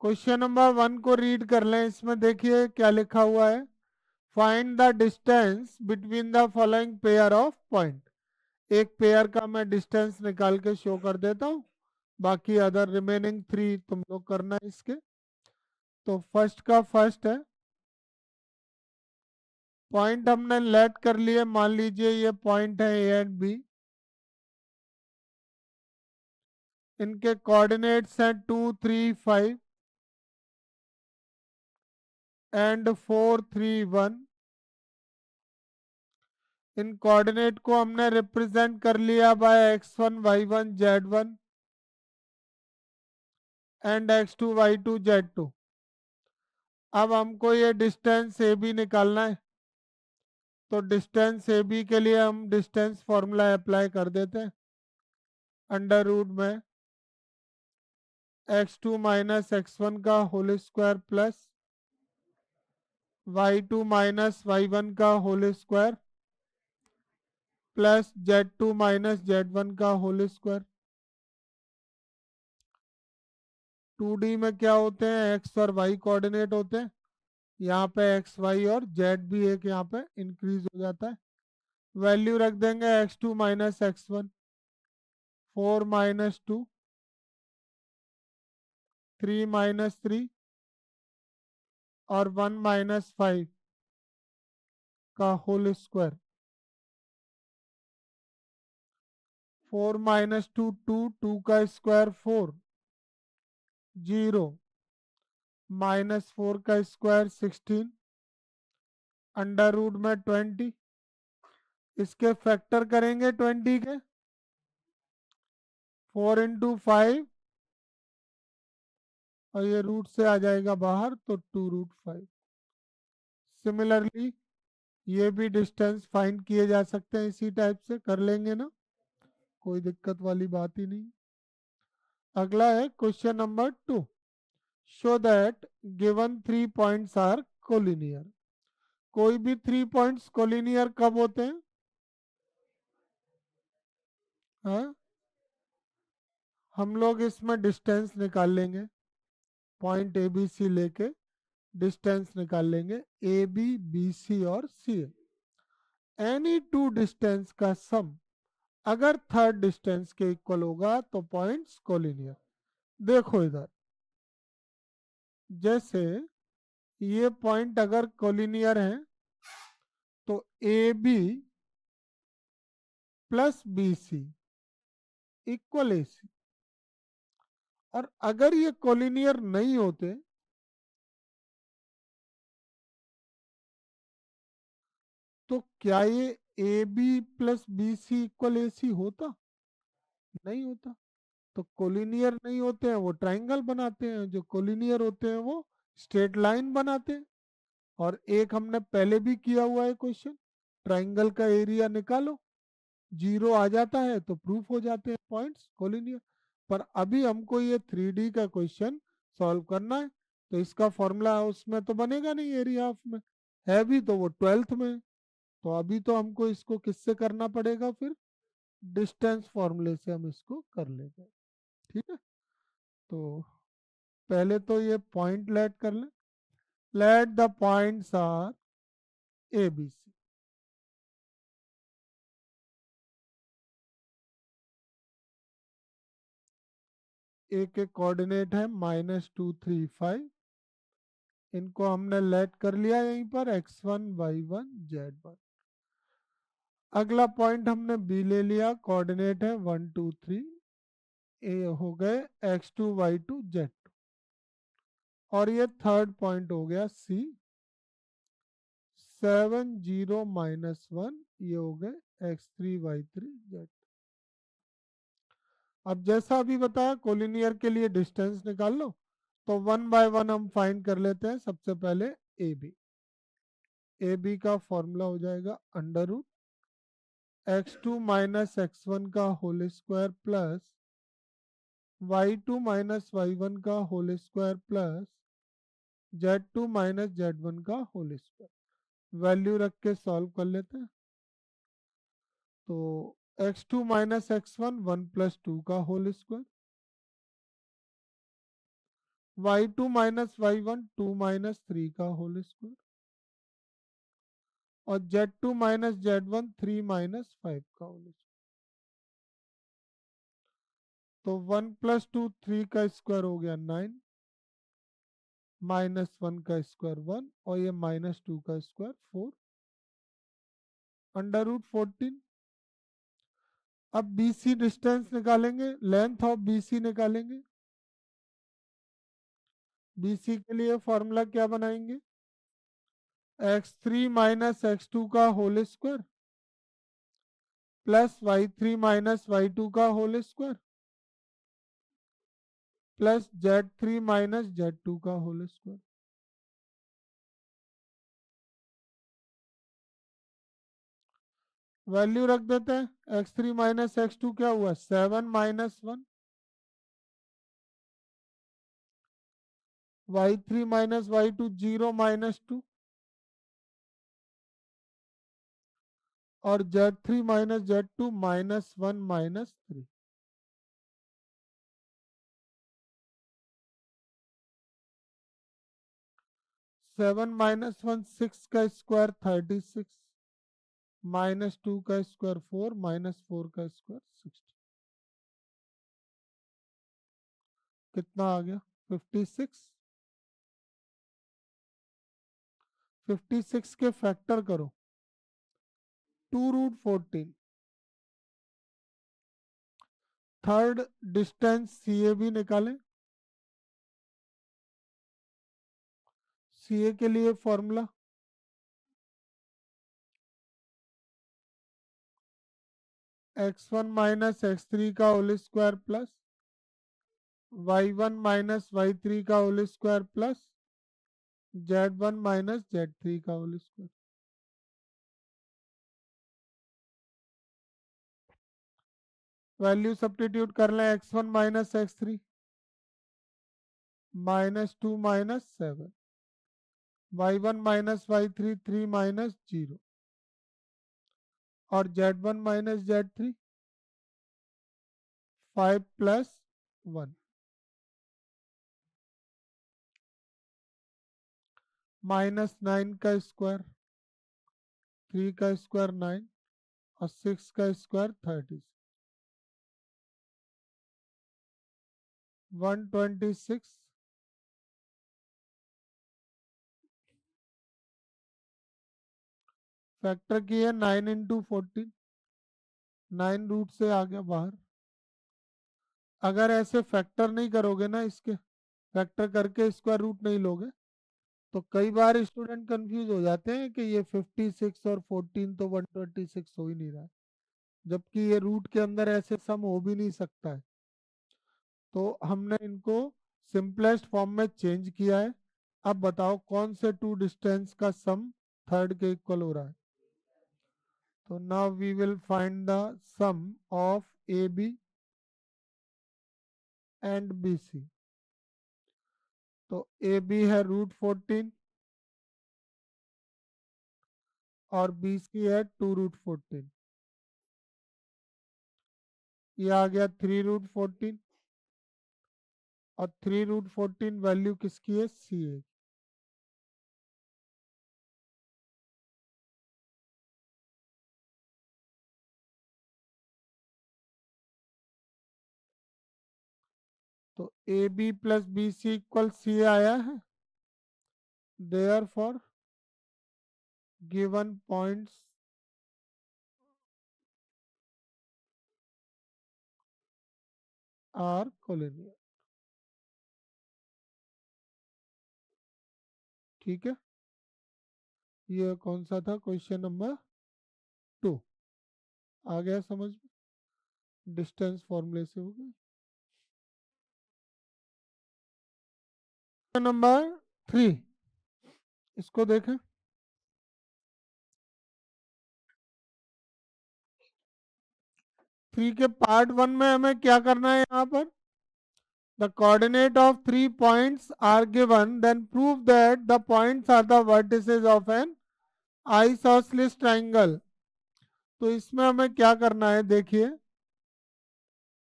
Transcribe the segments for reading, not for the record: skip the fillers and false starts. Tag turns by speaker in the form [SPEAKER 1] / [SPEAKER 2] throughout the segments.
[SPEAKER 1] Question number 1 को read कर लें। इसमें देखिए क्या लिखा हुआ है। Find the distance between the following pair of point. एक पेयर का मैं डिस्टेंस निकाल के शो कर देता हूँ, बाकी अदर रिमेनिंग 3 तुम लोग करना है इसके। तो फर्स्ट का फर्स्ट है, पॉइंट हमने लेट कर लिए। मान लीजिए ये पॉइंट है ए एंड बी। इनके कोऑर्डिनेट्स हैं 2 3 5 एंड 4 3 1। इन कोऑर्डिनेट को हमने रिप्रेजेंट कर लिया bye x1 y1 z1 and x2 y2 z2। अब हमको ये डिस्टेंस ए बी निकालना है, तो डिस्टेंस ए बी के लिए हम डिस्टेंस फॉर्मूला अप्लाई कर देते हैं। अंडर रूट में x2 माइनस x1 का whole square plus y2 minus y1 का whole square plus z2 minus z1 का होल स्क्वायर। 2D में क्या होते हैं, x और y कोऑर्डिनेट होते हैं। यहाँ पे एक्स वाई और जेड भी एक यहाँ पे इंक्रीज हो जाता है। वैल्यू रख देंगे x2 minus x1, 4 minus 2, 3 minus 3 और 1 माइनस 5 का होल स्क्वायर। 4 माइनस 2 2, 2 का स्क्वायर 4, 0 माइनस 4 का स्क्वायर 16, अंडर रूट में 20। इसके फैक्टर करेंगे 20 के, 4 इंटू 5 और ये रूट से आ जाएगा बाहर तो 2 रूट 5। सिमिलरली ये भी डिस्टेंस फाइंड किए जा सकते हैं, इसी टाइप से कर लेंगे ना, कोई दिक्कत वाली बात ही नहीं। अगला है question number 2। Show that given 3 points are collinear. कोई भी 3 पॉइंट्स कोलिनियर कब होते हैं? हाँ, हम लोग इसमें डिस्टेंस निकाल लेंगे। पॉइंट ए बी सी लेके डिस्टेंस निकाल लेंगे, ए बी बी सी और सी। एनी टू डिस्टेंस का सम अगर थर्ड डिस्टेंस के इक्वल होगा तो पॉइंट्स कोलिनियर। देखो इधर, जैसे ये पॉइंट अगर कोलिनियर है तो A B plus B C equal A C. और अगर ये कोलिनियर नहीं होते तो क्या ये A B plus B C equal A C होता? नहीं होता। तो कोलिनियर नहीं होते हैं वो ट्राइंगल बनाते हैं, जो कोलिनियर होते हैं वो स्ट्रेट लाइन बनाते हैं। और एक हमने पहले भी किया हुआ है क्वेश्चन, ट्राइंगल का एरिया निकालो, 0 आ जाता है तो प्रूफ हो जाते हैं पॉइंट्स कोलिनियर। पर अभी हमको ये 3D का क्वेश्चन सॉल्व करना है, तो इसका फॉर्मूला उसमें तो बनेगा नहीं, एरिया ऑफ में है भी तो वो 12th में। तो अभी तो हमको इसको किससे करना पड़ेगा, फिर डिस्टेंस फॉर्मूले से हम इसको कर लेंगे। ठीक है, तो पहले तो ये पॉइंट लेट कर लें। Let the points are A B C. A के कोऑर्डिनेट है -2 3 5। इनको हमने लेट कर लिया यहीं पर x1 y1 z1। अगला पॉइंट हमने बी ले लिया, कोऑर्डिनेट है 1 2 3। ए हो गए x2 y2 z2। और ये थर्ड पॉइंट हो गया सी, 7 0 -1। ये हो गए x3 y3 z। अब जैसा अभी बताया कोलिनियर के लिए डिस्टेंस निकाल लो, तो 1 बाय 1 हम फाइंड कर लेते हैं। सबसे पहले ए बी। ए बी का फॉर्मूला हो जाएगा under root x2 minus x1 का whole square plus y2 minus y1 का whole square plus z2 minus z1 का होल स्क्वायर। वैल्यू रख के सॉल्व कर लेते हैं। तो x2 माइनस x1 1 प्लस 2 का whole square y2 minus y1 2 minus 3 का होल स्क्वायर, और z2 माइनस z1 3 माइनस 5 का होल स्क्वायर। तो 1 प्लस 2 3 का स्क्वायर हो गया 9, माइनस 1 का स्क्वायर 1, और ये माइनस 2 का स्क्वायर 4, अंडर रूट 14। अब BC डिस्टेंस निकालेंगे, लेंथ ऑफ BC निकालेंगे। BC के लिए फॉर्मूला क्या बनाएंगे? x3 माइनस x2 का whole square plus y3 minus y2 का whole square plus z3 minus z2 का होल स्क्वायर। वैल्यू रख देते हैं। x3 माइनस x2 क्या हुआ? 7 minus 1, y3 minus y2 0 minus 2, और z3 minus z2 minus 1 minus 3। 7 minus 1 6 का स्क्वायर 36, माइनस 2 का स्क्वायर 4, माइनस 4 का स्क्वायर 60। कितना आ गया? 56। 56 के फैक्टर करो, 2 रूट 14। थर्ड डिस्टेंस CAB निकालें। CA के लिए फॉर्मूला x1 माइनस x3 का whole square plus y1 minus y3 का whole square plus z1 minus z3 का होल स्क्वायर। वैल्यू सब्स्टिट्यूट कर लें। x1 minus x3 minus 2 minus 7, y1 minus y3 3 minus 0, और z1 minus z3 5 plus 1, minus 9 का square 3 का square 9, और 6 का square 30, 126। Factor किया 9 इंटू 14, 9 रूट से आ गया बाहर। अगर ऐसे फैक्टर नहीं करोगे ना, इसके फैक्टर करके स्क्वायर रूट नहीं लोगे, तो कई बार स्टूडेंट कंफ्यूज हो जाते हैं कि ये 56 और 14 तो 126 हो ही नहीं रहा है, जबकि ये रूट के अंदर ऐसे सम हो भी नहीं सकता है। तो हमने इनको सिंपलेस्ट फॉर्म में चेंज किया है। अब बताओ कौन से टू डिस्टेंस का सम थर्ड के इक्वल हो रहा है? तो now we will find the sum of AB and BC। तो AB है रूट 14 और BC है 2 रूट 14। ये आ गया 3 रूट 14, और 3 रूट 14 वैल्यू किसकी है? CA। तो AB plus BC equal CA आया है। Therefore given points are collinear। ठीक है, ये कौन सा था? Question number 2। आ गया समझ में? डिस्टेंस फॉर्मूले से हो गया। नंबर 3, इसको देखें। 3 के पार्ट 1 में हमें क्या करना है? यहाँ पर the coordinate of 3 points are given, then prove that the points are the vertices of an isosceles triangle। तो इसमें हमें क्या करना है? देखिए,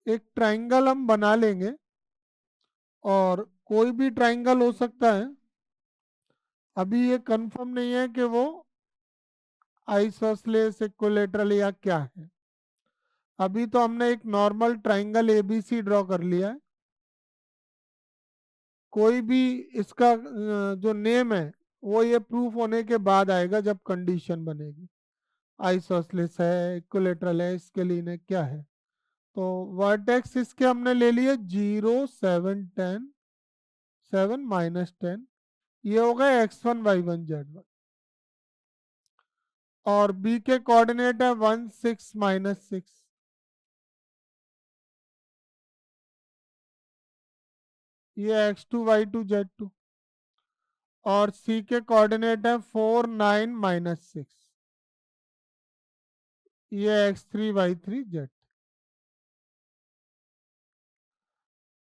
[SPEAKER 1] एक ट्राइंगल हम बना लेंगे, और कोई भी ट्राइंगल हो सकता है। अभी ये कंफर्म नहीं है कि वो आइसोसलेस इक्विलेटरल या क्या है। अभी तो हमने एक नॉर्मल ट्राइंगल एबीसी ड्रॉ कर लिया है। कोई भी इसका जो नेम है वो ये प्रूफ होने के बाद आएगा जब कंडीशन बनेगी। आइसोसलेस है, इक्विलेटरल है, स्केलीन है, क्या है। तो वर्टेक्स इसके हमने ले लिए 0 7 10 7 - 10। ये हो गए x1 y1 z1। और बी के कोऑर्डिनेट है 1 6 - 6। ये x2 y2 z2। और सी के कोऑर्डिनेट है 4 9 - 6। ये x3 y3 z।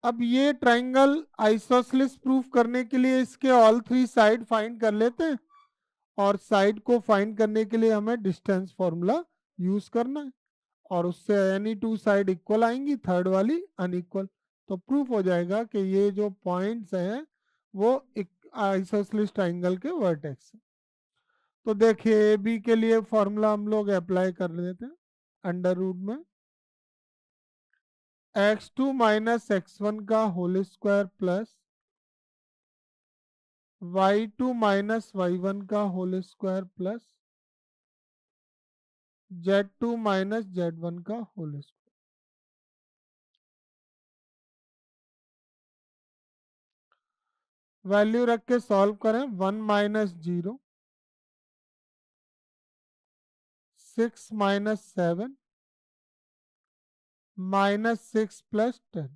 [SPEAKER 1] अब ये ट्राइंगल आइसोसेलेस प्रूफ करने के लिए इसके ऑल थ्री साइड फाइंड कर लेते हैं। और साइड को फाइंड करने के लिए हमें डिस्टेंस फॉर्मूला यूज करना है। और उससे एनी टू साइड इक्वल आएंगी, थर्ड वाली अनइक्वल। तो प्रूफ हो जाएगा कि ये जो पॉइंट्स हैं वो एक आइसोसेलेस ट्राइंगल के वर्टेक्स हैं। तो देखिए ए बी के लिए फॉर्मूला हम लोग अप्लाई कर देते हैं। अंडर रूट में x2 - x1 का whole square plus y2 - y1 का whole square plus z2 - z1 का होल स्क्वायर। वैल्यू रख के सॉल्व करें। 1 - 0 6 - 7 -6 + 10।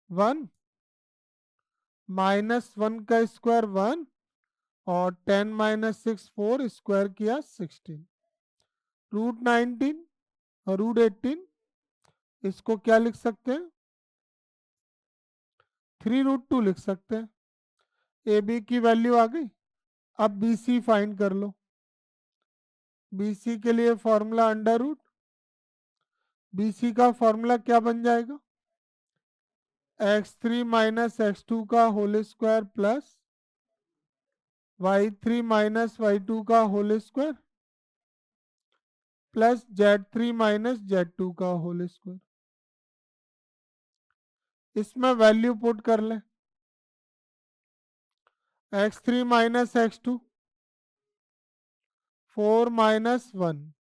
[SPEAKER 1] 1 -1 का स्क्वायर 1 और 10 - 6 4 स्क्वायर किया 16। √19 और √18 इसको क्या लिख सकते हैं? 3√2 लिख सकते हैं। ए बी की वैल्यू आ गई। अब बी सी फाइंड कर लो। बी सी के लिए formula under root. B C का फॉर्मूला क्या बन जाएगा? x3 - x2 का whole square plus y3 - y2 का whole square plus z3 - z2 का होल स्क्वायर। इसमें वैल्यू पुट कर लें। x3 - x2 4 - 1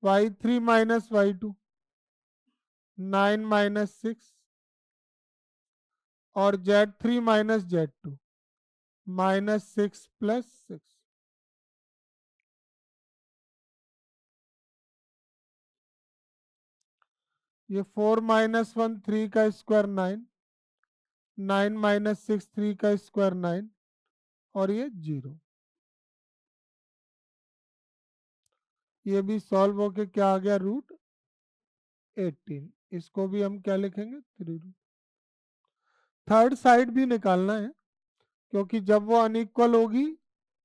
[SPEAKER 1] y3 - y2 9 - 6 और z3 - z2 -6 + 6। ये 4 - 1 3 का स्क्वायर 9 9 - 6 3 का स्क्वायर 9 और ये 0। ये भी सॉल्व होके क्या आ गया? √18। इसको भी हम क्या लिखेंगे? 3 थर्ड साइड भी निकालना है क्योंकि जब वो अनइक्वल होगी,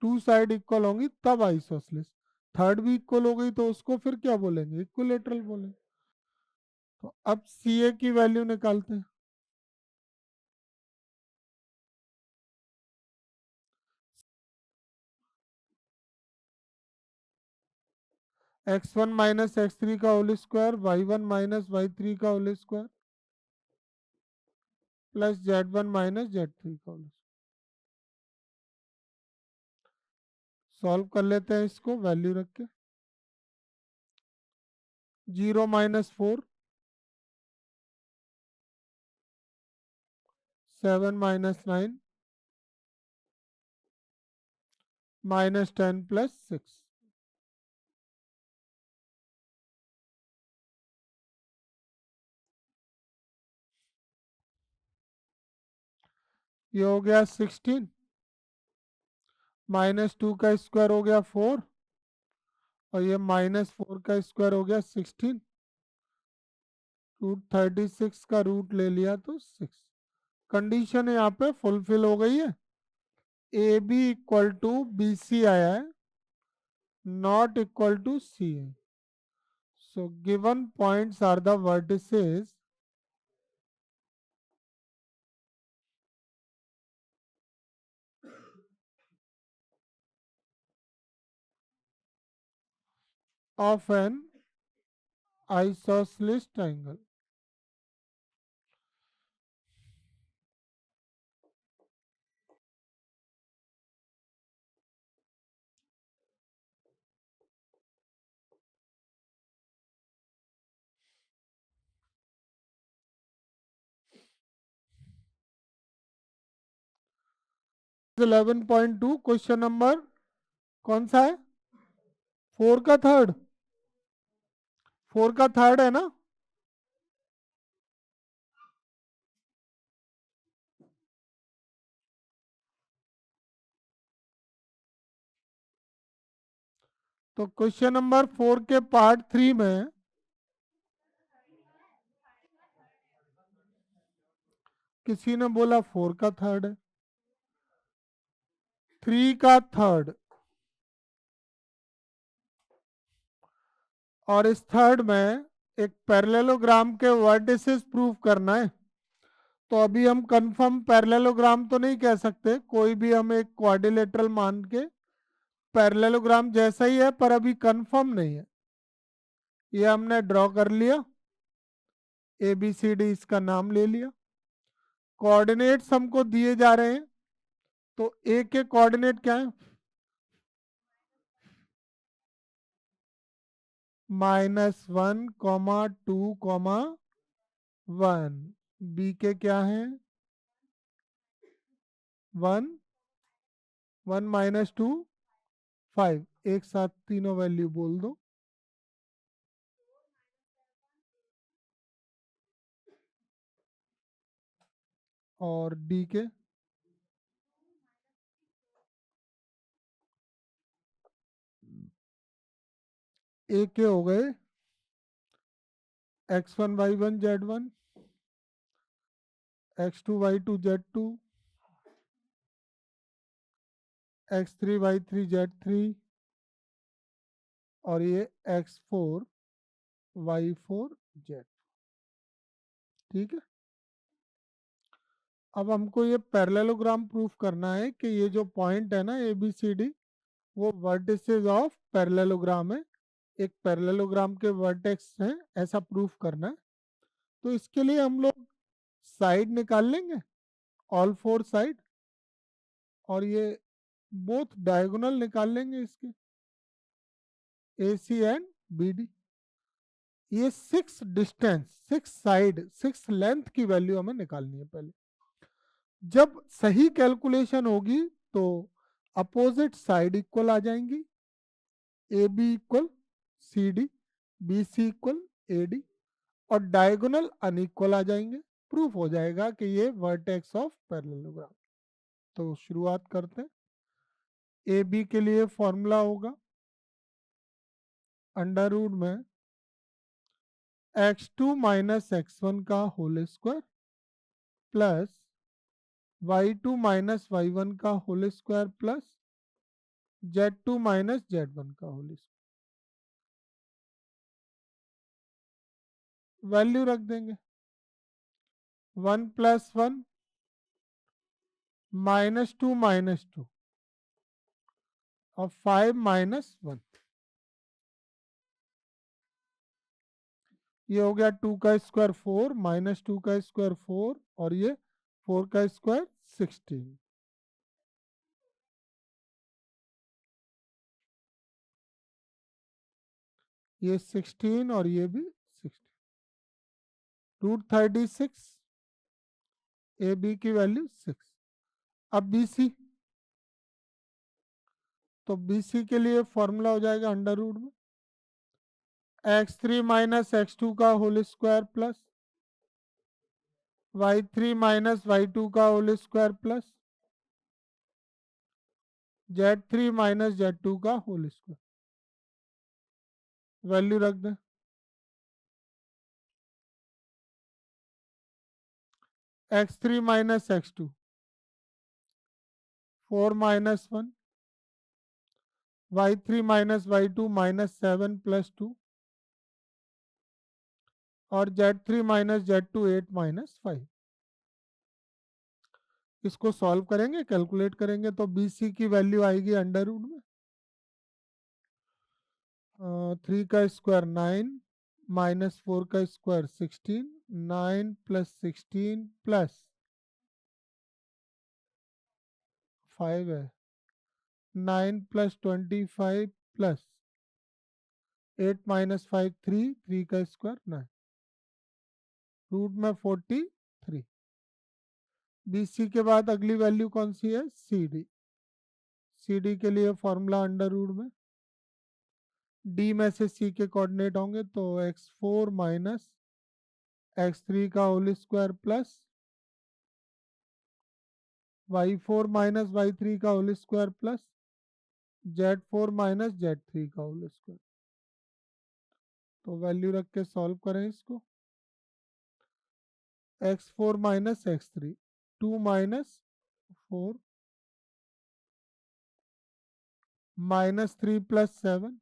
[SPEAKER 1] टू साइड इक्वल होंगी तब आइसोसेलेस। थर्ड भी इक्वल हो गई तो उसको फिर क्या बोलेंगे? इक्विलेटरल बोलेंगे। तो अब सी ए की वैल्यू निकालते हैं। x1 - x3 का होल स्क्वायर y1 - y3 का whole square plus z1 - z3 का होल स्क्वायर। सॉल्व कर लेते हैं इसको वैल्यू रख के। 0 - 4 7 - 9 -10 + 6। ये हो गया 16 -2 का स्क्वायर हो गया 4 और ये -4 का स्क्वायर हो गया 16। √36 का रूट ले लिया तो 6। कंडीशन यहाँ पे फुलफिल हो गई है। A B equal to B C आया है, नॉट इक्वल टू सी है। So given points are the vertices of an isosceles triangle. तो 11.2 क्वेश्चन नंबर कौन सा है? 4 का थर्ड, 4 का थर्ड है ना? तो क्वेश्चन नंबर 4 के पार्ट 3 में किसी ने बोला 4 का थर्ड है, 3 का थर्ड, और इस थर्ड में एक पैरेललोग्राम के वर्टिसेस प्रूव करना है। तो अभी हम कंफर्म पैरेललोग्राम तो नहीं कह सकते, कोई भी हम एक क्वाड्रिलेटरल मान के पैरेललोग्राम जैसा ही है, पर अभी कंफर्म नहीं है। ये हमने ड्रॉ कर लिया, ए बी सी डी इसका नाम ले लिया। कोऑर्डिनेट्स हमको दिए जा रहे हैं, तो ए के कोऑर्डिनेट क्या है? -1, 2, 1। बी के क्या है? 1, 1 - 2, 5। एक साथ तीनों वैल्यू बोल दो। और डी के ए के हो गए x1 y1 z1, x2 y2 z2, x3 y3 z3, और ये x4 y4 z। ठीक है, अब हमको ये पैरेललोग्राम प्रूफ करना है कि ये जो पॉइंट है ना ए बी सी डी, वो वर्टिसेस ऑफ पैरेललोग्राम है, एक पैरेललोग्राम के वर्टेक्स हैं, ऐसा प्रूफ करना है। तो इसके लिए हम लोग साइड निकाल लेंगे, ऑल फोर साइड, और ये बोथ डायगोनल निकाल लेंगे इसके, ए सी एंड बी डी। ये 6 डिस्टेंस, 6 साइड, 6 लेंथ की वैल्यू हमें निकालनी है पहले। जब सही कैलकुलेशन होगी तो अपोजिट साइड इक्वल आ जाएंगी, A B equal C D, B C equal A D, और डायगोनल अनइक्वल आ जाएंगे। प्रूफ हो जाएगा कि ये वर्टेक्स ऑफ पैरेललोग्राम। तो शुरुआत करते हैं। ए बी के लिए फॉर्मूला होगा अंडर रूट में x2 - x1 का whole square plus y2 - y1 का whole square plus z2 - z1 का होल स्क्वायर। वैल्यू रख देंगे 1 + 1 -2 -2 और 5 - 1। ये हो गया 2 का स्क्वायर 4 -2 का स्क्वायर 4, और ये 4 का स्क्वायर 16। ये 16 और ये भी 16, √36। ए बी की वैल्यू 6। अब बी सी, तो बी सी के लिए फॉर्मूला हो जाएगा अंडर रूट में x3 - x2 का whole square plus y3 - y2 का whole square plus z3 - z2 का होल स्क्वायर। वैल्यू रख दें x3 - x2 4 - 1, y3 - y2 -7 + 2, और Z3 माइनस Z2 8 माइनस 5। इसको सॉल्व करेंगे, कैलकुलेट करेंगे तो BC की वैल्यू आएगी अंडर रूट में 3 का स्क्वायर 9 माइनस 4 का स्क्वायर 16, 9 प्लस 16 प्लस 5 है, 9 प्लस 25 प्लस 8 माइनस 5 3, 3 का स्क्वायर 9, रूट में 43। BC के बाद अगली वैल्यू कौन सी है? CD। CD के लिए फॉर्मूला अंडर रूट में D में से C के कोऑर्डिनेट होंगे तो x4 माइनस x3 का whole square plus y4 minus y3 का whole square plus z4 minus z3 का होल स्क्वायर। तो वैल्यू रख के सॉल्व करें इसको। x4 minus x3, 2 minus 4 minus 3 plus 7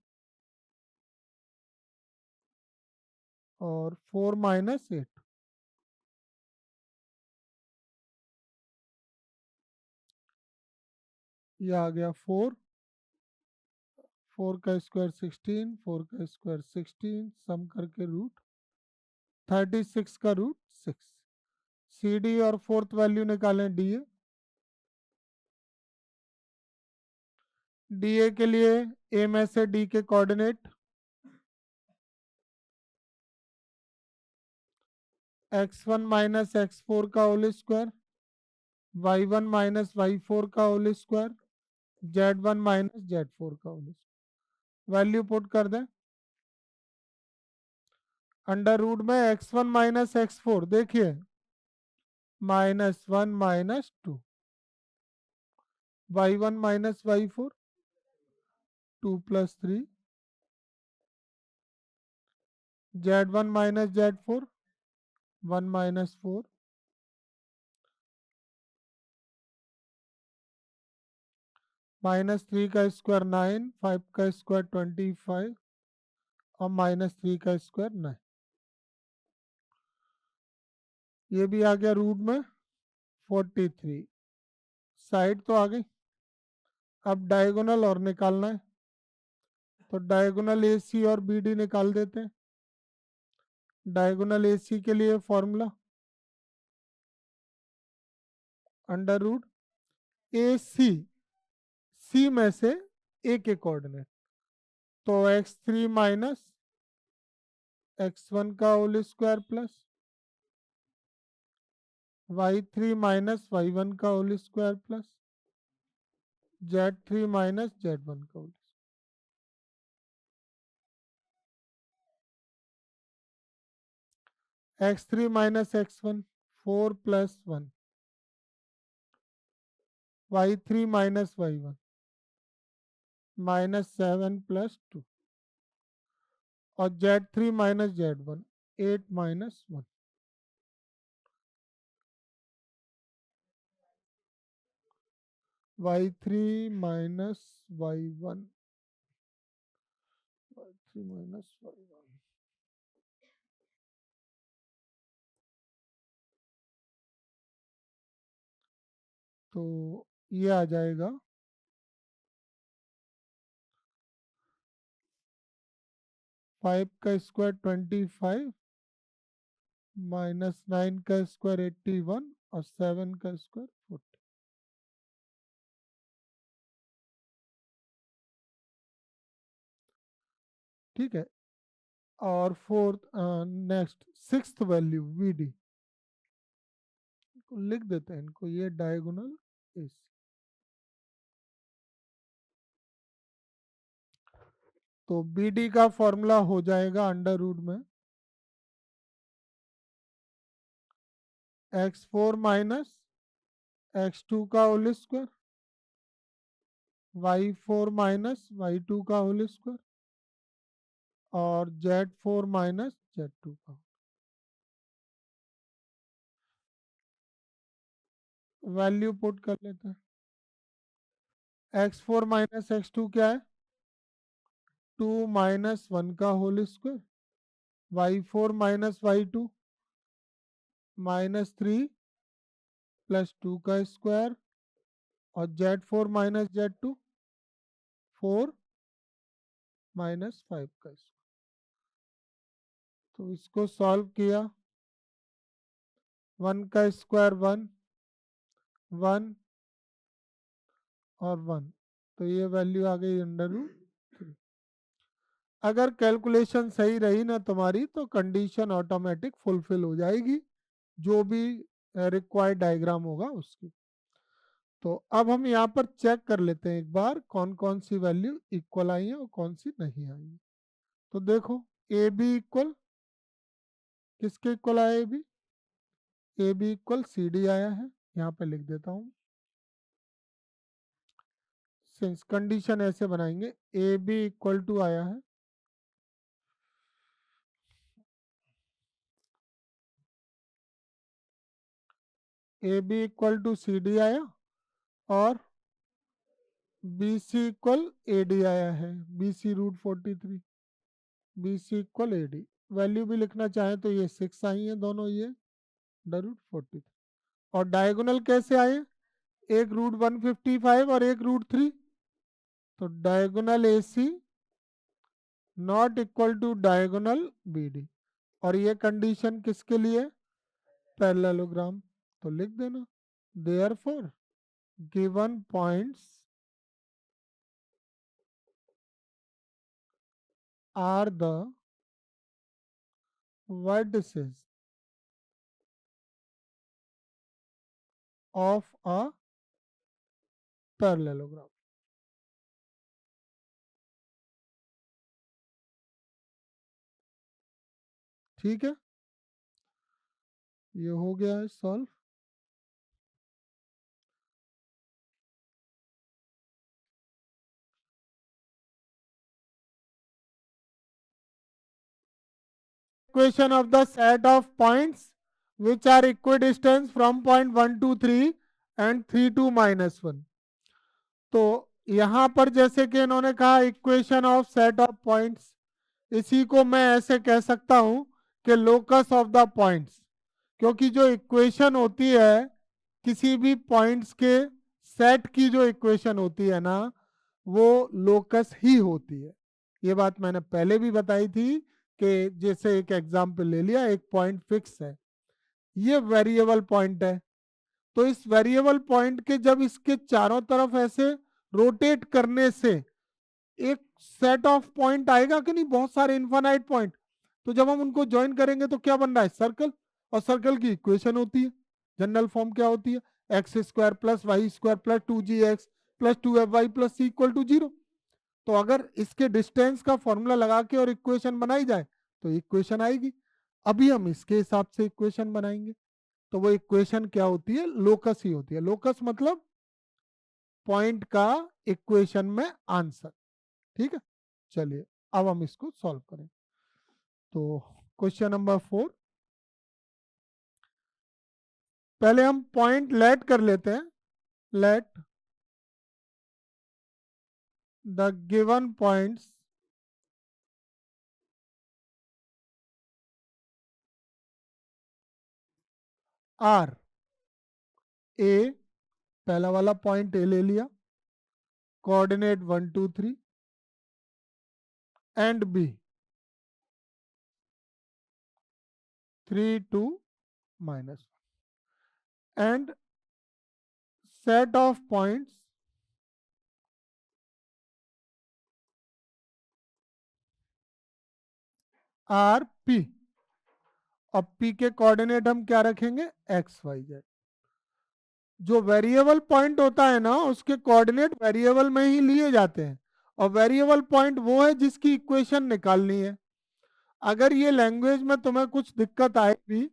[SPEAKER 1] और 4 माइनस 8। ये आ गया 4, 4 का स्क्वायर 16, 4 का स्क्वायर 16, सम करके रूट 36 का रूट 6। CD और फोर्थ वैल्यू निकालें DA। DA के लिए A में से D के कोऑर्डिनेट x1 माइनस x4 का whole square, y1 minus y4 का whole square, z1 minus z4 का होल स्क्वायर। वैल्यू पुट कर दें अंडर रूट में x1 माइनस x4, देखिए -1 minus 2, y1 minus y4 2 plus 3, z1 minus z4 1 minus 4, -3 का square 9, 5 का square 25 और -3 का स्क्वायर 9। ये भी आ गया रूट में 43। साइड तो आ गई, अब डायगोनल और निकालना है तो डायगोनल AC और BD निकाल देते हैं। डायगोनल AC के लिए formula under root AC, C में से A के कोऑर्डिनेट तो x3 माइनस x1 का whole square plus y3 minus y1 का whole square plus z3 minus z1 का whole. x3 minus x1 4 plus 1, y3 minus y1 -7 plus 2 और z3 minus z1 8 minus 1। y3 minus y1, y3 minus y1 तो ये आ जाएगा 5 का square 25 -9 का square 81 और 7 का स्क्वायर 40। ठीक है, और fourth next sixth value VD को लिख देते हैं इनको, ये डायगोनल AC। तो BD का फॉर्मूला हो जाएगा अंडर रूट में x4 माइनस x2 का whole square, y4 minus y2 का होल स्क्वायर और z4 माइनस z2 का। वैल्यू पुट कर लेते हैं। x4 माइनस x2 क्या है? 2 माइनस 1 का whole square y4 minus y2 -3 plus 2 का स्क्वायर और z4 माइनस z2 4 माइनस 5 का स्क्वायर। तो इसको सॉल्व किया, 1 का स्क्वायर 1 1 और 1, तो ये वैल्यू आ गई √3। अगर कैलकुलेशन सही रही ना तुम्हारी तो कंडीशन ऑटोमेटिक फुलफिल हो जाएगी, जो भी रिक्वायर्ड डायग्राम होगा उसकी। तो अब हम यहाँ पर चेक कर लेते हैं एक बार कौन कौन सी वैल्यू इक्वल आई है और कौन सी नहीं आई है। तो देखो ए बी इक्वल, किसके इक्वल आया A B equal C D आया है, यहाँ पे लिख देता हूँ। सिंस कंडीशन ऐसे बनाएंगे, ए बी इक्वल टू आया है A B equal to C D आया और B C equal A D आया है, B C √43, B C equal A D. Value भी लिखना चाहे तो ये 6 आई है दोनों, ये √43। और डायगोनल कैसे आए, एक √155 और एक √3, तो diagonal A C not equal to diagonal B D. और ये कंडीशन किसके लिए, पैरेललोग्राम, तो लिख देना therefore given points are the vertices of a parallelogram। ठीक है, ये हो गया है solve. Equation of the set of points which are equidistant from point 1 to 3 and 3 to -1। तो यहाँ पर जैसे कि इन्होंने कहा equation of set of points, इसी को मैं ऐसे कह सकता हूँ कि लोकस ऑफ द पॉइंट्स, क्योंकि जो इक्वेशन होती है किसी भी पॉइंट्स के सेट की, जो इक्वेशन होती है ना वो लोकस ही होती है। ये बात मैंने पहले भी बताई थी कि जैसे एक एग्जाम्पल ले लिया, एक पॉइंट फिक्स है, ये वेरिएबल पॉइंट है, तो इस वेरिएबल पॉइंट के जब इसके चारों तरफ ऐसे रोटेट करने से एक सेट ऑफ पॉइंट आएगा कि नहीं, बहुत सारे इनफाइनाइट पॉइंट, तो जब हम उनको ज्वाइन करेंगे तो क्या बन रहा है, सर्कल। और सर्कल की इक्वेशन होती है, जनरल फॉर्म क्या होती है, x² + y² + 2gx + 2fy + c = 0। तो अगर इसके डिस्टेंस का फॉर्मूला लगा के और इक्वेशन बनाई जाए तो इक्वेशन आएगी। अभी हम इसके हिसाब से इक्वेशन बनाएंगे, तो वो इक्वेशन क्या होती है, लोकस ही होती है। लोकस मतलब पॉइंट का इक्वेशन में आंसर। ठीक है, चलिए अब हम इसको सॉल्व करें। तो क्वेश्चन नंबर 4, पहले हम पॉइंट लेट कर लेते हैं। Let the given points are, A पहला वाला पॉइंट ए ले लिया, coordinate 1 2 3, and B 3 2 -1, and set of points are P. अब पी के कोऑर्डिनेट हम क्या रखेंगे, एक्स वाई जेड। जो वेरिएबल पॉइंट होता है ना उसके कोऑर्डिनेट वेरिएबल में ही लिए जाते हैं, और वेरिएबल पॉइंट वो है जिसकी इक्वेशन निकालनी है। अगर ये लैंग्वेज में तुम्हें कुछ दिक्कत आएगी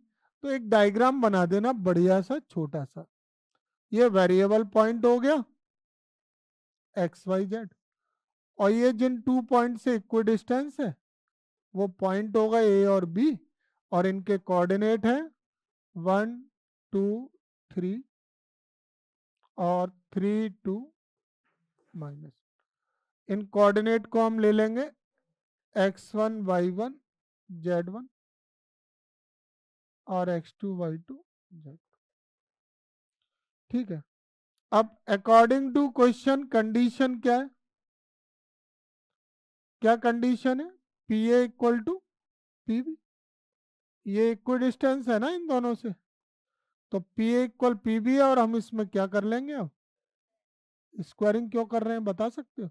[SPEAKER 1] तो एक डायग्राम बना देना बढ़िया सा छोटा सा। ये वेरिएबल पॉइंट हो गया एक्स वाई जेड, और ये जिन 2 पॉइंट से इक्वी डिस्टेंस है वो पॉइंट होगा ए और बी, और इनके कोऑर्डिनेट है 1 2 3 और 3 2 -। इन कोऑर्डिनेट को हम ले लेंगे x1 y1 Z1 और X2 Y2 Z। ठीक है। अब अकॉर्डिंग टू क्वेश्चन कंडीशन क्या है? क्या कंडीशन है? P A equal to P B. ये इक्वी डिस्टेंस है ना इन दोनों से, तो P A equal P B है। और हम इसमें क्या कर लेंगे? अब स्क्वायरिंग क्यों कर रहे हैं बता सकते हो?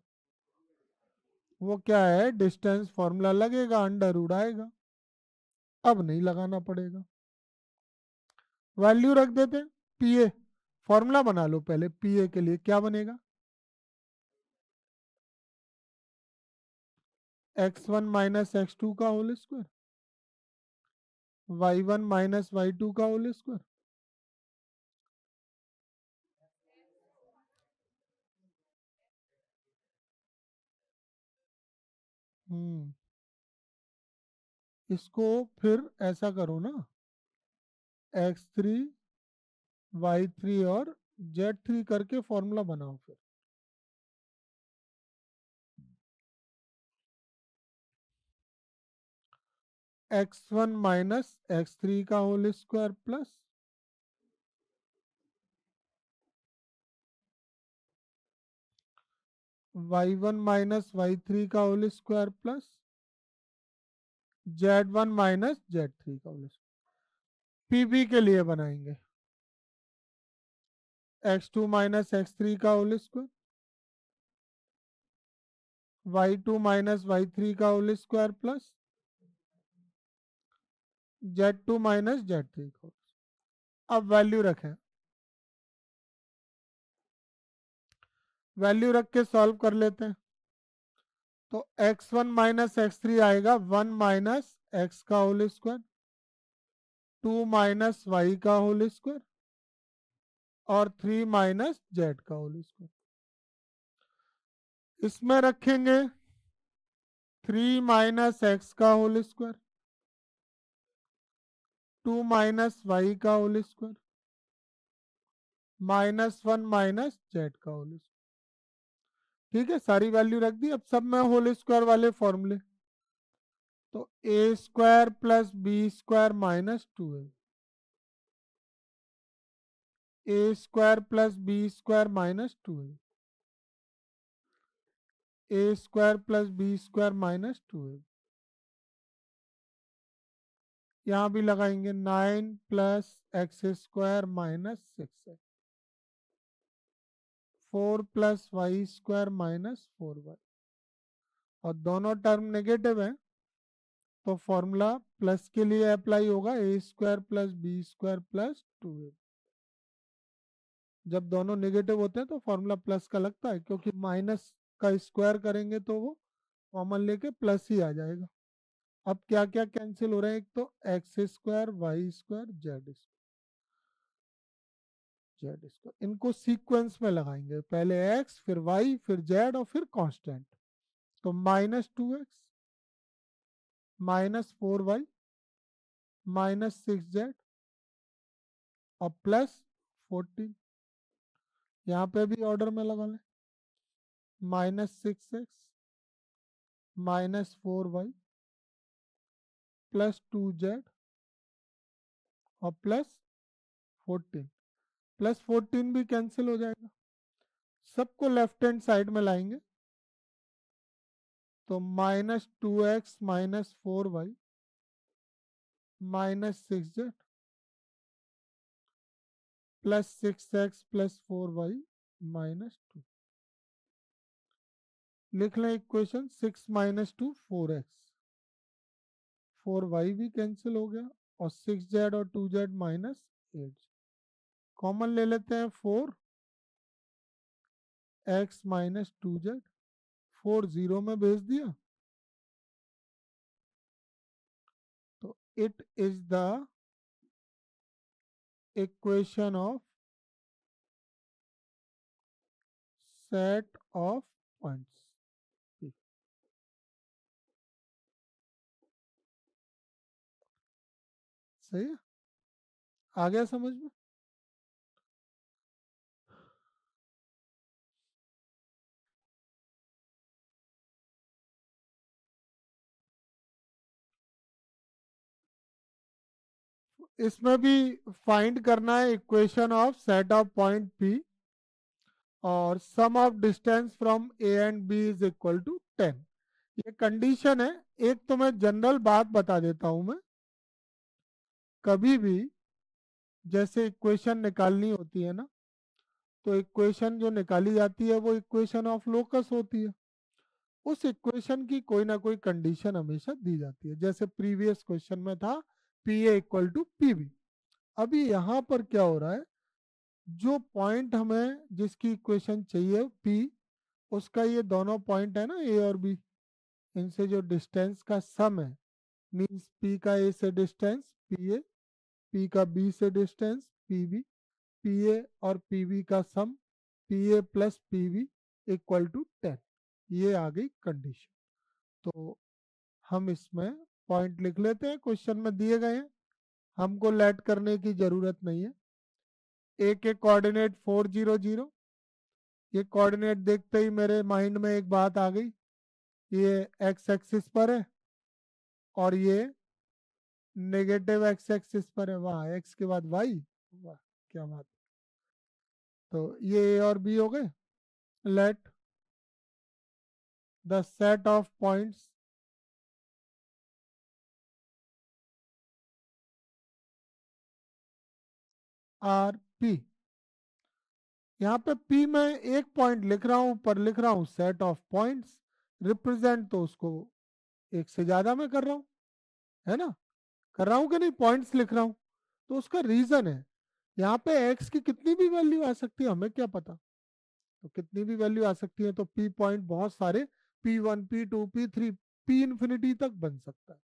[SPEAKER 1] वो क्या है, डिस्टेंस फॉर्मूला लगेगा, अंडर उड़ाएगा। अब नहीं लगाना पड़ेगा, वैल्यू रख देते हैं। पी ए फॉर्मूला बना लो पहले। पी ए के लिए क्या बनेगा? x1 माइनस एक्स टू का whole square, y1 minus y two का होल स्क्वायर। इसको फिर ऐसा करो ना, x3 y3 और z3 करके फॉर्मूला बनाओ फिर। x1 माइनस x3 का whole square plus y1 minus y3 का whole square plus z1 minus z3 का होल स्क्वायर। पीबी के लिए बनाएंगे x2 माइनस x3 का whole square, y2 minus y3 का whole square plus z2 minus z3 का। अब वैल्यू रखें, वैल्यू रख के सॉल्व कर लेते हैं। तो x1 माइनस x3 आएगा 1 माइनस एक्स का होल स्क्वायर, 2 माइनस वाई का होल स्क्वायर और 3 माइनस जेड का होल स्क्वायर। इसमें रखेंगे 3 माइनस एक्स का होल स्क्वायर, 2 माइनस वाई का whole square minus 1 minus z का होल स्क्वायर। ठीक है, सारी वैल्यू रख दी। अब सब में होल स्क्वायर वाले फॉर्मूले, तो a square plus b square minus 2 a square plus b square minus 2 a square plus b square minus 2। यहाँ भी लगाएंगे 9 plus x square minus 6 4 plus y square minus 4y। और दोनों टर्म नेगेटिव हैं, तो फॉर्मूला प्लस के लिए apply होगा, a square plus b square plus 2a। जब दोनों नेगेटिव होते हैं तो फॉर्मूला प्लस का लगता है, क्योंकि माइनस का स्क्वायर करेंगे तो वो कॉमन लेके प्लस ही आ जाएगा। अब क्या क्या कैंसिल हो रहे हैं? एक तो x square y square z square, इनको सीक्वेंस में लगाएंगे, पहले एक्स फिर वाई फिर जेड और फिर कांस्टेंट। तो minus 2x minus 4y minus 6z और प्लस 14। यहाँ पे भी ऑर्डर में लगा लें, minus 6x minus 4y plus 2z और प्लस 14। प्लस 14 भी कैंसिल हो जाएगा, सबको लेफ्ट हैंड साइड में लाएंगे। तो minus 2x minus 4y minus 6z plus 6x plus 4y minus 2। लिख लें इक्वेशन, 6 माइनस 2 4x, 4y भी कैंसिल हो गया और 6z और 2z माइनस 8। कॉमन ले लेते हैं 4x माइनस 2z, 4 0 में भेज दिया। तो it is the equation of set of points. सही है, आ गया समझ में? इसमें भी फाइंड करना है equation of set of point P और sum of distance from A and B is equal to 10। ये कंडीशन है। एक तो मैं जनरल बात बता देता हूं मैं, कभी भी जैसे इक्वेशन निकालनी होती है ना, तो इक्वेशन जो निकाली जाती है वो इक्वेशन ऑफ लोकस होती है। उस इक्वेशन की कोई ना कोई कंडीशन हमेशा दी जाती है, जैसे प्रीवियस क्वेश्चन में था P A equal to P B. अभी यहाँ पर क्या हो रहा है, जो पॉइंट हमें जिसकी इक्वेशन चाहिए पी, उसका ये दोनों पॉइंट है ना ए और बी, इनसे जो डिस्टेंस का सम है, मीन्स पी का ए से डिस्टेंस पी ए, पी का बी से distance P B, P A और पी बी का sum P A plus P B equal to 10। ये आ गई कंडीशन। तो हम इसमें पॉइंट लिख लेते हैं, क्वेश्चन में दिए गए हैं, हमको लेट करने की जरूरत नहीं है। ए के कोऑर्डिनेट 400, ये कोऑर्डिनेट देखते ही मेरे माइंड में एक बात आ गई, ये एक्स एक्सिस पर है और ये नेगेटिव एक्स एक्सिस पर है। वाह, एक्स के बाद वाई, वाह क्या बात। तो ये ए और बी हो गए। Let the set of points R P. यहाँ पे पी में एक पॉइंट लिख रहा हूँ, पर लिख रहा हूँ सेट ऑफ पॉइंट्स, रिप्रेजेंट तो उसको एक से ज्यादा में कर रहा हूँ, है ना, कर रहा हूँ कि नहीं, पॉइंट्स लिख रहा हूँ। तो उसका रीजन है, यहाँ पे एक्स की कितनी भी वैल्यू आ सकती है, हमें क्या पता। तो कितनी भी वैल्यू आ सकती है, तो पी पॉइंट बहुत सारे, P1 P2 P3 P infinity तक बन सकता है,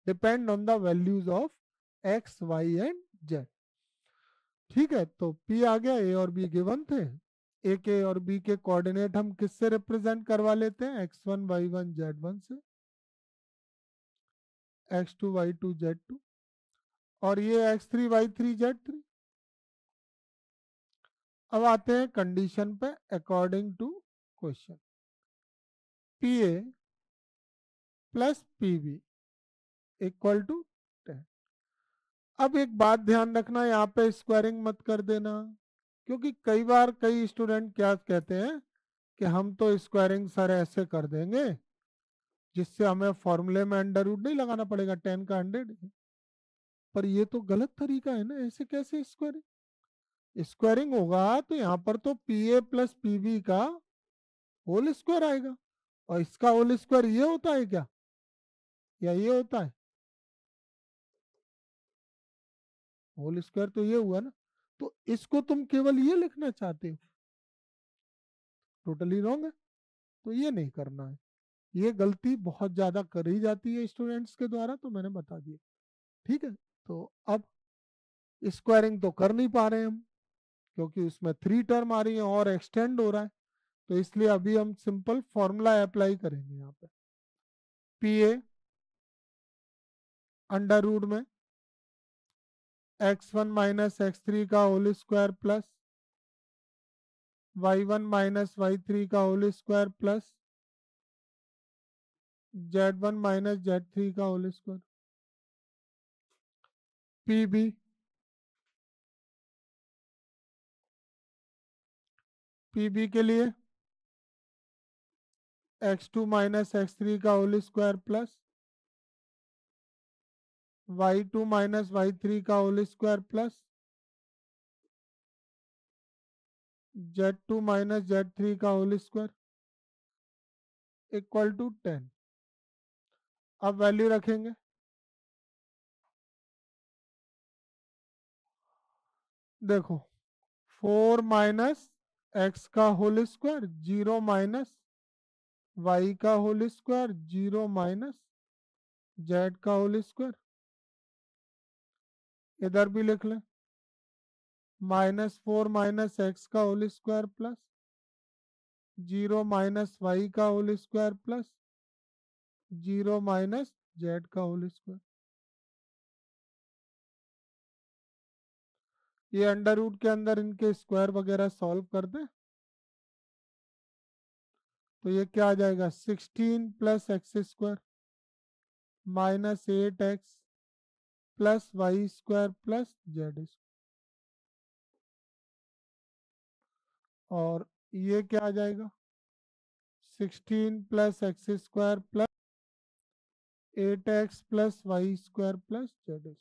[SPEAKER 1] depend on the values of x y and z. ठीक है, तो P आ गया, ए और बी गिवन थे। ए के और बी के कोऑर्डिनेट हम किससे रिप्रेजेंट करवा लेते हैं, x1 y1 z1 से, x2 y2 z2, और ये x3 y3 z3। अब आते हैं कंडीशन पे, according to question P A plus P B equal to 10। अब एक बात ध्यान रखना, यहाँ पे स्क्वायरिंग मत कर देना, क्योंकि कई बार कई स्टूडेंट क्या कहते हैं कि हम तो स्क्वायरिंग सर ऐसे कर देंगे जिससे हमें फॉर्मूले में अंडर रूट नहीं लगाना पड़ेगा, 10 का 100। पर ये तो गलत तरीका है ना, ऐसे कैसे स्क्वायरिंग, स्क्वायरिंग होगा तो यहाँ पर तो P A plus P B का होल स्क्वायर आएगा, और इसका होल स्क्वायर ये होता है क्या, या ये होता है, होल स्क्वायर तो ये हुआ ना। तो इसको तुम केवल ये लिखना चाहते हो, टोटली रॉन्ग है। तो ये नहीं करना है, ये गलती बहुत ज्यादा करी जाती है स्टूडेंट्स के द्वारा, तो मैंने बता दिया। ठीक है, तो अब स्क्वायरिंग तो कर नहीं पा रहे हम, क्योंकि उसमें 3 टर्म आ रही है और एक्सटेंड हो रहा है, तो इसलिए अभी हम सिंपल फॉर्मूला अप्लाई करेंगे यहाँ पे। पी ए अंडर रूट में x1 माइनस x3 का whole square plus y1 minus y3 का whole square plus z1 minus z3 का होल स्क्वायर। पी बी के लिए x2 माइनस x3 का whole square plus y2 minus y3 का whole square plus z2 minus z3 का whole square equal to 10। अब value रखेंगे, देखो 4 माइनस एक्स का होल स्क्वायर, 0 माइनस वाई का होल स्क्वायर, 0 माइनस जेड का होल स्क्वायर। इधर भी लिख लें, -4 माइनस एक्स का whole square plus 0 minus y का whole square plus 0 minus z का होल स्क्वायर। ये अंडर रूट के अंदर इनके स्क्वायर वगैरह सॉल्व कर दें, तो ये क्या आ जाएगा, 16 plus x square minus 8x plus y square plus z square, और ये क्या आ जाएगा 16 plus x square plus 8x plus y square plus z square.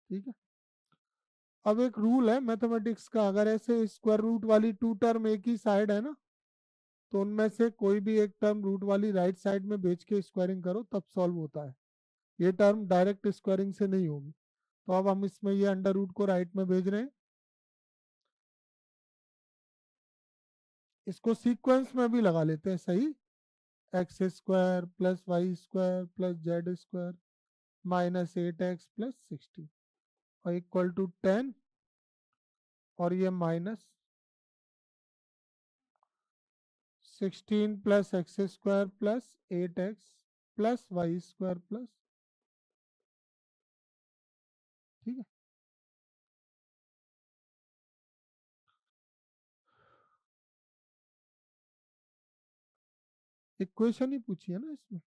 [SPEAKER 1] ठीक है। अब एक रूल है मैथमेटिक्स का, अगर ऐसे स्क्वायर रूट वाली टू टर्म एक ही साइड है ना, तो उनमें से कोई भी एक टर्म रूट वाली राइट साइड में भेज के स्क्वायरिंग करो तब सॉल्व होता है। ये टर्म डायरेक्ट स्क्वायरिंग से नहीं होगी। तो अब हम इसमें ये अंडर रूट को राइट में भेज रहे हैं। इसको सीक्वेंस में भी लगा लेते हैं, सही। X square plus y square plus z square minus 8x plus 16 और इक्वल टू 10, और ये minus 16 plus x square plus 8x plus y square plus, ठीक है। इक्वेशन ही पूछी है ना इसमें।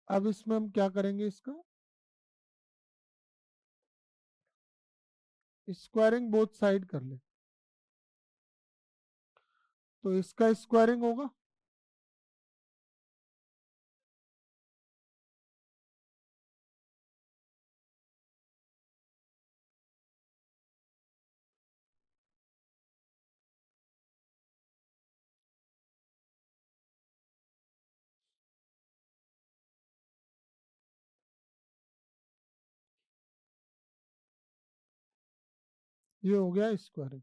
[SPEAKER 1] अब इसमें हम क्या करेंगे, इसका स्क्वायरिंग बोथ साइड कर ले। तो इसका स्क्वायरिंग होगा ये हो गया स्क्वायरिंग।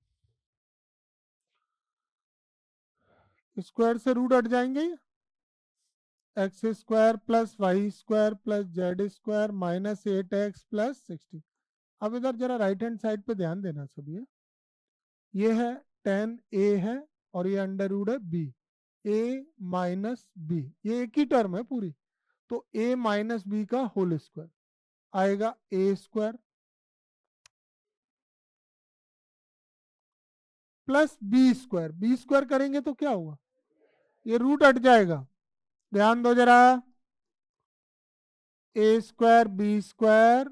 [SPEAKER 1] स्क्वायर से रूट हट जाएंगे, x square plus y square plus z square minus 8x plus 16। अब इधर जरा राइट हैंड साइड पे ध्यान देना सभी। ये है 10a है, और ये अंडर रूट है b, a माइनस b, ये एक ही टर्म है पूरी। तो a माइनस बी का होल स्क्वायर आएगा a square plus b square करेंगे तो क्या होगा, ये रूट हट जाएगा। ध्यान दो जरा, a square b square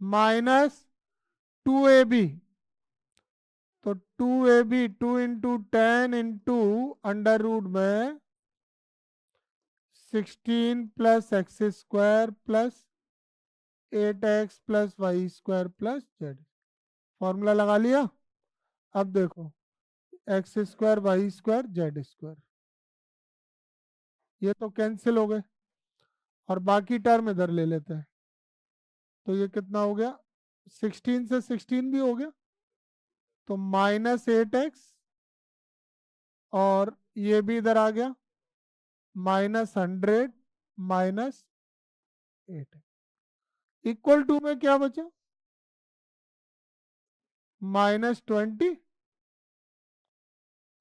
[SPEAKER 1] minus 2ab, तो 2ab 2 × 10 × अंडर रूट में 16 plus x square plus 8x plus y square plus z. Formula लगा लिया। अब देखो x square y square z square, ये तो कैंसिल हो गए, और बाकी टर्म इधर ले लेते हैं। तो ये कितना हो गया, 16 से 16 भी हो गया, तो माइनस 8x, और ये भी इधर आ गया -100 माइनस 8 इक्वल टू में क्या बचा -20,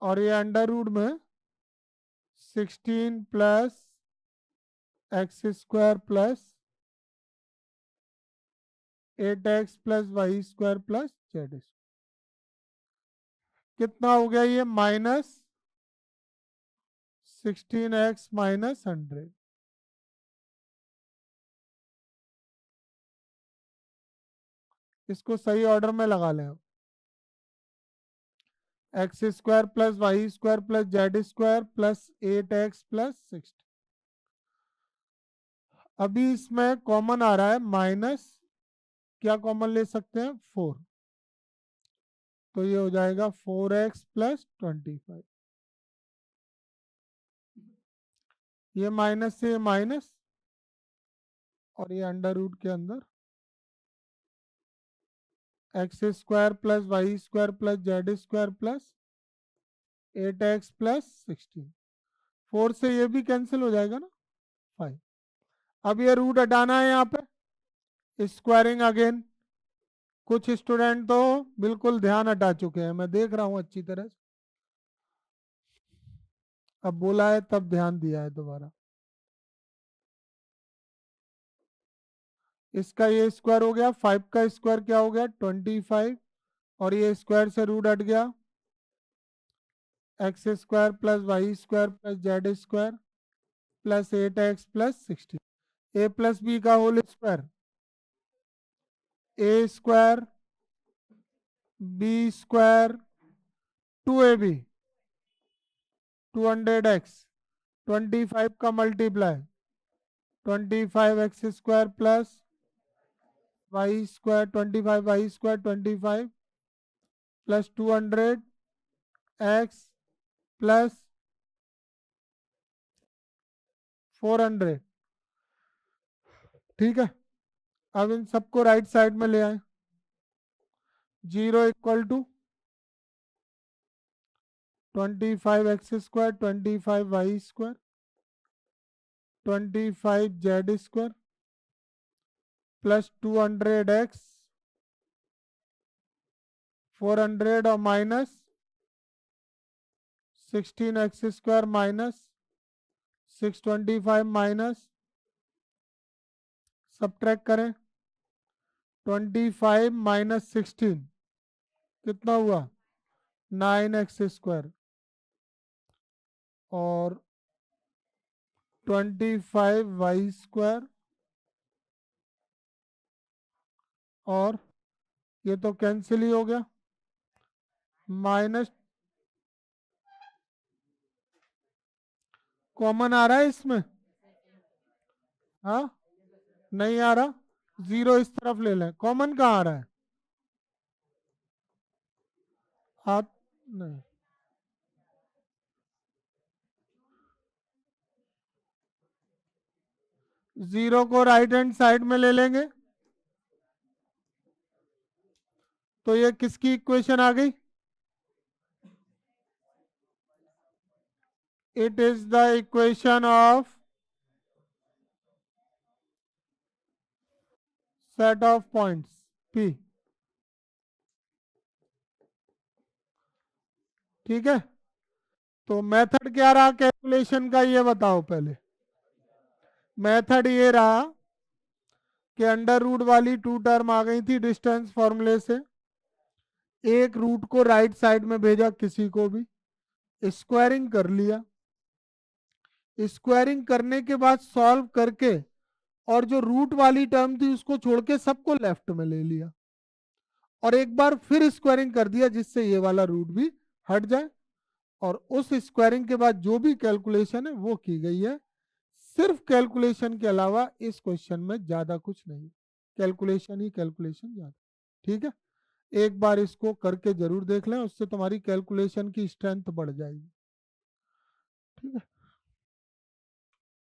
[SPEAKER 1] और ये अंडर रूट में 16 plus x square plus 8x plus y square plus z square, कितना हो गया ये -16x माइनस 100। इसको सही ऑर्डर में लगा लें, x square plus y square plus z square plus 8x plus 60। अभी इसमें कॉमन आ रहा है माइनस, क्या कॉमन ले सकते हैं 4, तो ये हो जाएगा 4x प्लस 25। ये माइनस से माइनस, और ये अंडर रूट के अंदर x square plus y square plus z square plus 8x plus 16। 4 से ये भी कैंसिल हो जाएगा ना 5। अब ये रूट हटाना है यहाँ पे, स्क्वायरिंग अगेन। कुछ स्टूडेंट तो बिल्कुल ध्यान हटा चुके हैं, मैं देख रहा हूँ अच्छी तरह से। अब बोला है तब ध्यान दिया है दोबारा। इसका ये स्क्वायर हो गया, 5 का स्क्वायर क्या हो गया 25, और ये स्क्वायर से रूट हट गया x square plus y square plus z square plus 8x plus 16 a plus b का whole square a square b square 2ab 200x 25 का मल्टीप्लाई 25x स्क्वायर plus y square 25 y square 25 plus 200x plus 400। ठीक है, अब इन सबको right side में ले आए। 0 equal to 25x square 25 y square 25 z square plus 200x 400 और minus 16x square minus 625 minus subtract करें 25 माइनस 16 कितना हुआ 9x स्क्वायर और 25 वाई स्क्वायर और ये तो कैंसिल ही हो गया माइनस कॉमन आ रहा है इसमें हाँ नहीं आ रहा 0 इस तरफ ले लें कॉमन कहाँ आ रहा है हाथ नहीं 0 को राइट हैंड साइड में ले लेंगे तो ये किसकी इक्वेशन आ गई it is the equation of set of points P। ठीक है, तो मेथड क्या रहा कैलकुलेशन का ये बताओ पहले। मेथड ये रहा कि अंडर रूट वाली 2 टर्म आ गई थी डिस्टेंस फॉर्मूले से, एक रूट को राइट साइड में भेजा किसी को भी, स्क्वायरिंग कर लिया, स्क्वायरिंग करने के बाद सॉल्व करके और जो रूट वाली टर्म थी उसको छोड़ के सबको लेफ्ट में ले लिया और एक बार फिर स्क्वायरिंग कर दिया जिससे ये वाला रूट भी हट जाए और उस स्क्वायरिंग के बाद जो भी कैलकुलेशन है वो की गई है। सिर्फ कैलकुलेशन के अलावा इस क्वेश्चन में ज्यादा कुछ नहीं, कैलकुलेशन ही कैलकुलेशन ज्यादा। ठीक है, एक बार इसको करके जरूर देख लें, उससे तुम्हारी कैलकुलेशन की स्ट्रेंथ बढ़ जाएगी। ठीक है।